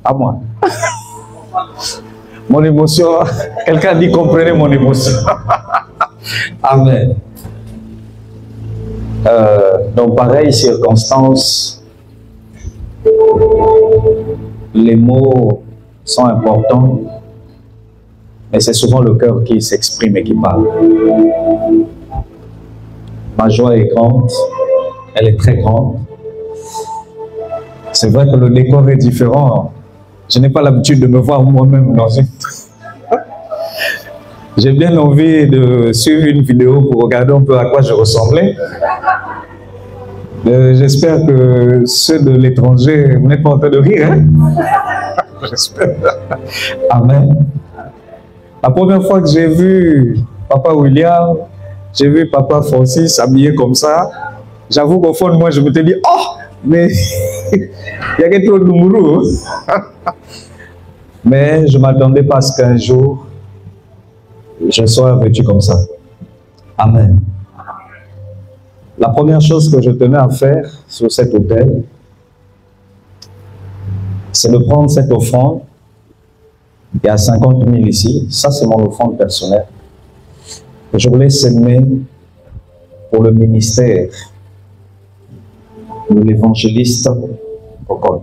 À moi. Mon émotion, quelqu'un dit comprenez mon émotion. Amen. Dans pareilles circonstances, les mots sont importants, mais c'est souvent le cœur qui s'exprime et qui parle. Ma joie est grande, elle est très grande. C'est vrai que le décor est différent. Je n'ai pas l'habitude de me voir moi-même dans une... J'ai bien envie de suivre une vidéo pour regarder un peu à quoi je ressemblais. J'espère que ceux de l'étranger, vous n'êtes pas en train de rire, hein? J'espère. Amen. La première fois que j'ai vu Papa William, j'ai vu Papa Francis habillé comme ça, j'avoue qu'au fond de moi, je me suis dit, oh, mais il y a quelque chose de douloureux. Mais je ne m'attendais pas à ce qu'un jour, je sois vêtu comme ça. Amen. La première chose que je tenais à faire sur cet autel, c'est de prendre cette offrande. Il y a 50 000 ici. Ça, c'est mon offrande personnelle. Et je voulais s'aimer pour le ministère de l'évangéliste Ocon.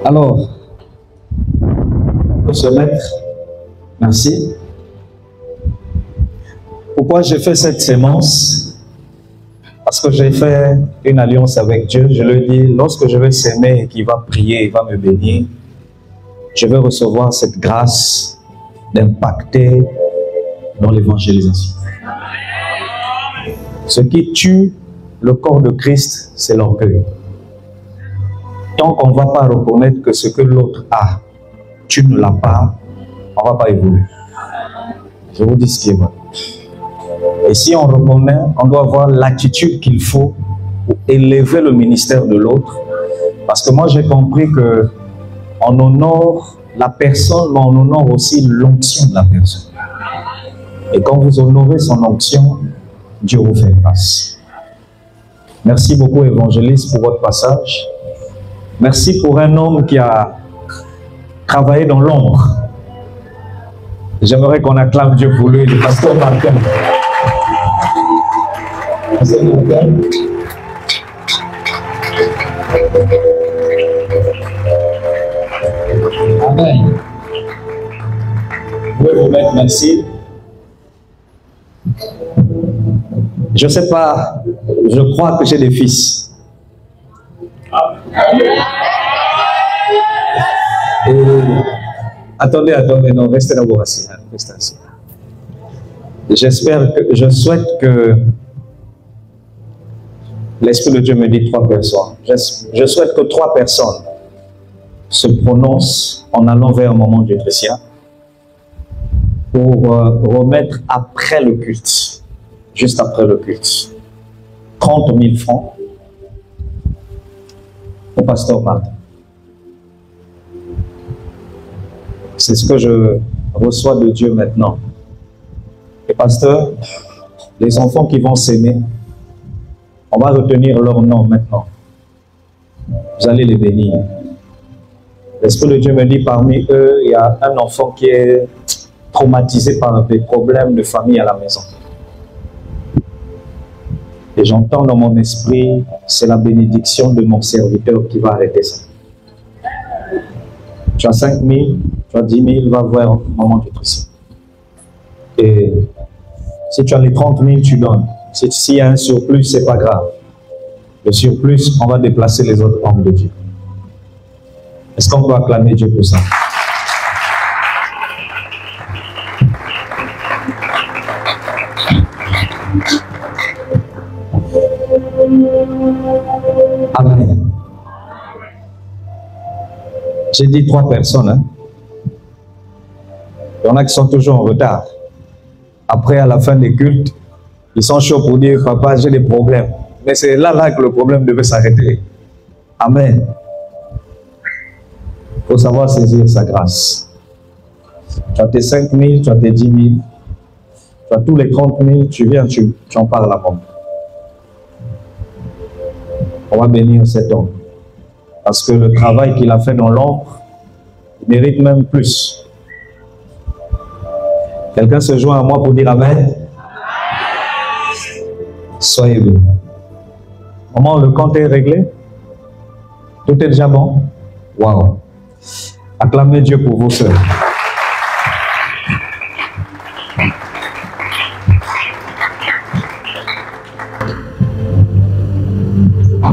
Alors, pour se mettre, merci. Pourquoi j'ai fait cette sémence? Parce que j'ai fait une alliance avec Dieu. Je lui dis, lorsque je vais s'aimer et qu'il va prier, il va me bénir, je vais recevoir cette grâce d'impacter dans l'évangélisation. Ce qui tue le corps de Christ, c'est l'orgueil. Tant qu'on ne va pas reconnaître que ce que l'autre a, tu ne l'as pas, on ne va pas évoluer. Je vous dis ce qui est vrai. Et si on reconnaît, on doit avoir l'attitude qu'il faut pour élever le ministère de l'autre. Parce que moi, j'ai compris que on honore la personne, mais on honore aussi l'onction de la personne. Et quand vous honorez son onction, Dieu vous fait grâce. Merci beaucoup, évangéliste, pour votre passage. Merci pour un homme qui a travaillé dans l'ombre. J'aimerais qu'on acclame Dieu pour lui, le pasteur Martin. Pasteur Martin. Amen. Vous pouvez vous mettre, merci. Je ne sais pas, je crois que j'ai des fils. Et, attendez, non, restez d'abord assis. Restez assis. Je souhaite que l'Esprit de Dieu me dit 3 personnes. Je souhaite que 3 personnes se prononcent en allant vers un moment du chrétien pour remettre après le culte, juste après le culte, 30 000 francs au pasteur Martin. C'est ce que je reçois de Dieu maintenant. Et pasteur, les enfants qui vont s'aimer, on va retenir leur nom maintenant. Vous allez les bénir. L'Esprit de Dieu me dit, parmi eux, il y a un enfant qui est traumatisé par des problèmes de famille à la maison. Et j'entends dans mon esprit, c'est la bénédiction de mon serviteur qui va arrêter ça. Tu as 5 000, tu as 10 000, va voir un moment de tristesse. Et si tu as les 30 000, tu donnes. S'il y a un surplus, ce n'est pas grave. Le surplus, on va déplacer les autres hommes de Dieu. Est-ce qu'on peut acclamer Dieu pour ça? Amen. J'ai dit 3 personnes. Hein? Il y en a qui sont toujours en retard. Après, à la fin des cultes, ils sont chauds pour dire, papa, j'ai des problèmes. Mais c'est là que le problème devait s'arrêter. Amen. Il faut savoir saisir sa grâce. Tu as tes 5 000, tu as tes 10 000, tu as tous les 30 000, tu viens, tu en parles à moi. On va bénir cet homme. Parce que le travail qu'il a fait dans l'ombre, il mérite même plus. Quelqu'un se joint à moi pour dire Amen. Soyez bénis. Maman, le compte est réglé? Tout est déjà bon? Waouh! Acclamez Dieu pour vos sœurs.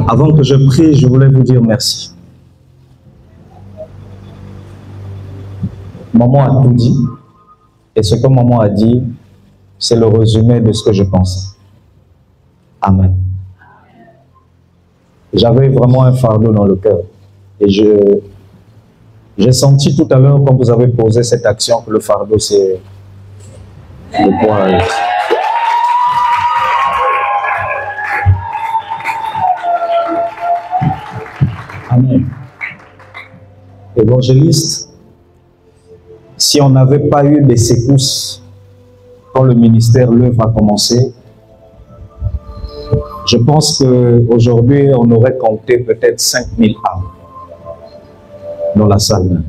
Avant que je prie, je voulais vous dire merci. Maman a tout dit. Et ce que maman a dit, c'est le résumé de ce que je pensais. Amen. J'avais vraiment un fardeau dans le cœur. Et j'ai senti tout à l'heure, quand vous avez posé cette action, que le fardeau, c'est le poids. Amen. Évangéliste, si on n'avait pas eu des secousses quand le ministère, l'œuvre a commencé, je pense qu'aujourd'hui, on aurait compté peut-être 5000 âmes dans la salle.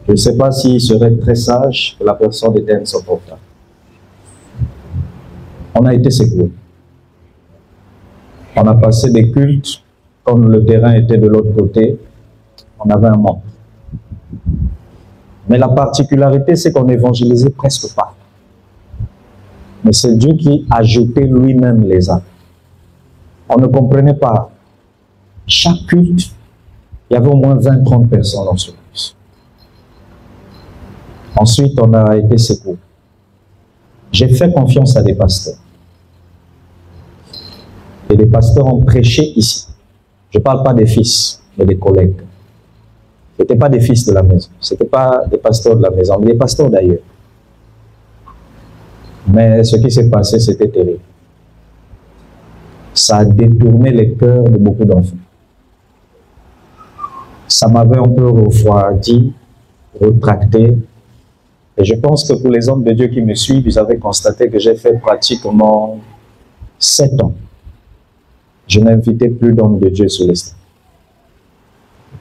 Je ne sais pas s'il serait très sage que la personne éteigne son portable. On a été secoués. On a passé des cultes, comme le terrain était de l'autre côté, on avait un manque. Mais la particularité, c'est qu'on n'évangélisait presque pas. Mais c'est Dieu qui a jeté lui-même les âmes. On ne comprenait pas. Chaque culte, il y avait au moins 20-30 personnes dans ce culte. Ensuite, on a été secoués. J'ai fait confiance à des pasteurs. Et les pasteurs ont prêché ici. Je ne parle pas des fils, mais des collègues. Ce n'étaient pas des fils de la maison. Ce n'étaient pas des pasteurs de la maison, mais des pasteurs d'ailleurs. Mais ce qui s'est passé, c'était terrible. Ça a détourné les cœurs de beaucoup d'enfants. Ça m'avait un peu refroidi, retracté. Et je pense que pour les hommes de Dieu qui me suivent, vous avez constaté que j'ai fait pratiquement 7 ans. Je n'invitais plus d'hommes de Dieu sur les stades.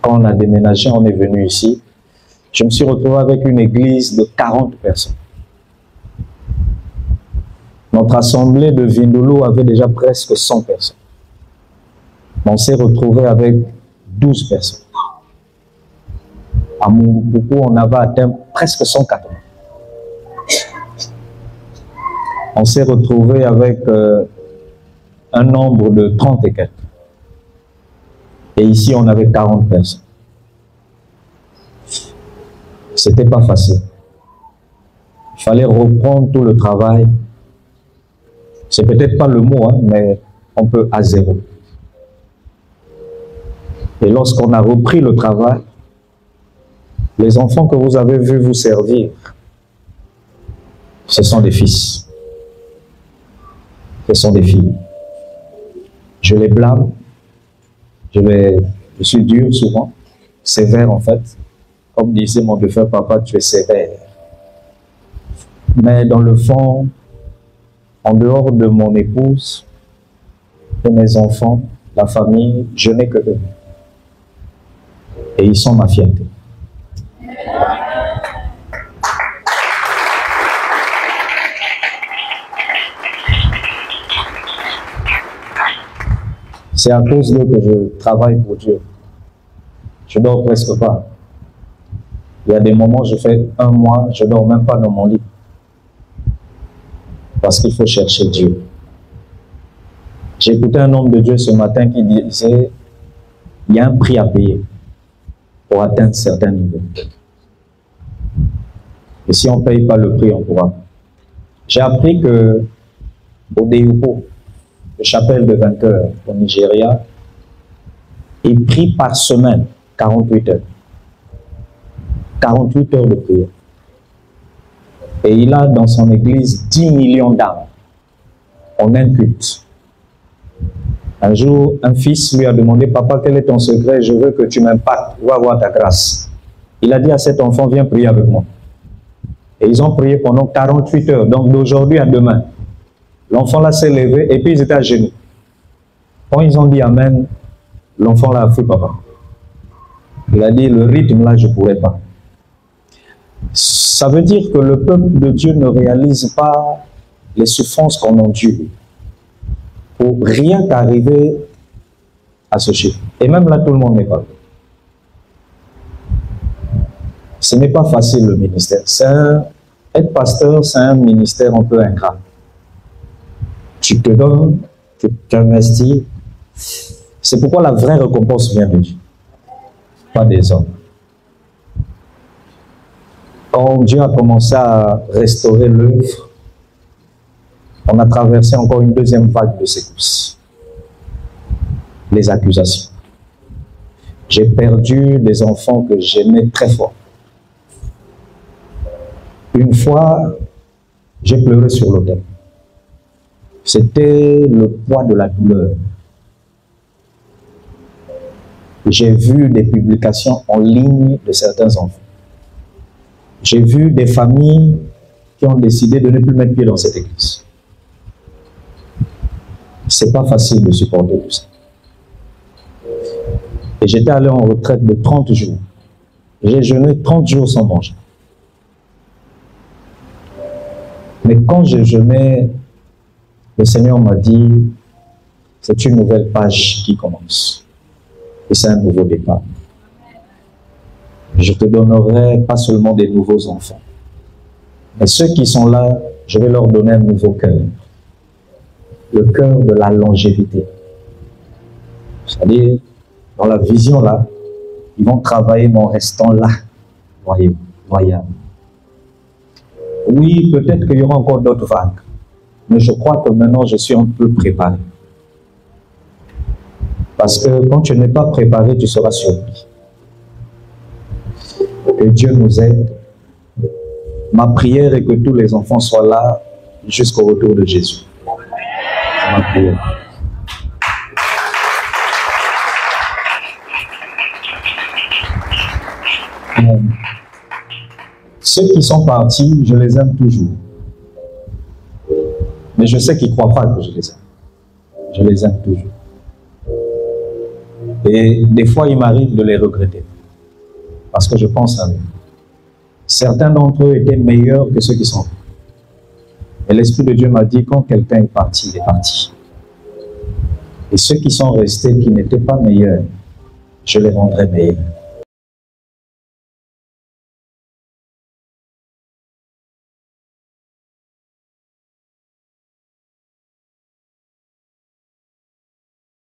Quand on a déménagé, on est venu ici. Je me suis retrouvé avec une église de 40 personnes. Notre assemblée de Vindolo avait déjà presque 100 personnes. On s'est retrouvé avec 12 personnes. À Mungupuku, on avait atteint presque 180. On s'est retrouvé avec un nombre de 30 et quelques. Et ici, on avait 40 personnes. C'était pas facile. Il fallait reprendre tout le travail. C'est peut-être pas le mot, hein, mais on peut à zéro. Et lorsqu'on a repris le travail, les enfants que vous avez vus vous servir, ce sont des fils. Ce sont des filles. Je les blâme. Je suis dur souvent, sévère en fait. Comme disait mon défunt papa, tu es sévère. Mais dans le fond, en dehors de mon épouse, de mes enfants, la famille, je n'ai que eux. Et ils sont ma fierté. C'est à cause d'eux que je travaille pour Dieu. Je ne dors presque pas. Il y a des moments, je fais 1 mois, je ne dors même pas dans mon lit. Parce qu'il faut chercher Dieu. J'ai écouté un homme de Dieu ce matin qui disait, il y a un prix à payer pour atteindre certains niveaux. Et si on ne paye pas le prix, on pourra. J'ai appris que au Deyupo, le chapelle de vainqueurs au Nigeria, il prie par semaine 48 heures. 48 heures de prière. Et il a dans son église 10 millions d'âmes en un culte. Un jour, un fils lui a demandé, papa, quel est ton secret? Je veux que tu m'impactes, va voir ta grâce. Il a dit à cet enfant, viens prier avec moi. Et ils ont prié pendant 48 heures, donc d'aujourd'hui à demain. L'enfant là s'est levé et puis ils étaient à genoux. Quand ils ont dit amen, l'enfant là a fait papa. Il a dit, le rythme là, je ne pourrais pas. Ça veut dire que le peuple de Dieu ne réalise pas les souffrances qu'on endure pour rien qu'arriver à ce chiffre. Et même là, tout le monde n'est pas. Ce n'est pas facile le ministère. Être pasteur, c'est un ministère un peu ingrat. Tu te donnes, tu t'investis. C'est pourquoi la vraie récompense vient de Dieu, pas des hommes. Quand Dieu a commencé à restaurer l'œuvre, on a traversé encore une deuxième vague de secousses. Les accusations. J'ai perdu des enfants que j'aimais très fort. Une fois, j'ai pleuré sur l'autel. C'était le poids de la douleur. J'ai vu des publications en ligne de certains enfants. J'ai vu des familles qui ont décidé de ne plus mettre pied dans cette église. C'est pas facile de supporter tout ça. Et j'étais allé en retraite de 30 jours. J'ai jeûné 30 jours sans manger. Mais quand j'ai jeûné, le Seigneur m'a dit, c'est une nouvelle page qui commence. Et c'est un nouveau départ. Je te donnerai pas seulement des nouveaux enfants, mais ceux qui sont là, je vais leur donner un nouveau cœur. Le cœur de la longévité. C'est-à-dire, dans la vision là, ils vont travailler mon restant là, voyable. Oui, peut-être qu'il y aura encore d'autres vagues, mais je crois que maintenant je suis un peu préparé. Parce que quand tu n'es pas préparé, tu seras surpris. Que Dieu nous aide. Ma prière est que tous les enfants soient là jusqu'au retour de Jésus. C'est ma prière. Ceux qui sont partis, je les aime toujours. Mais je sais qu'ils ne croient pas que je les aime. Je les aime toujours. Et des fois, il m'arrive de les regretter. Parce que je pense à eux. Certains d'entre eux étaient meilleurs que ceux qui sont venus. Et l'Esprit de Dieu m'a dit, quand quelqu'un est parti, il est parti. Et ceux qui sont restés, qui n'étaient pas meilleurs, je les rendrai meilleurs.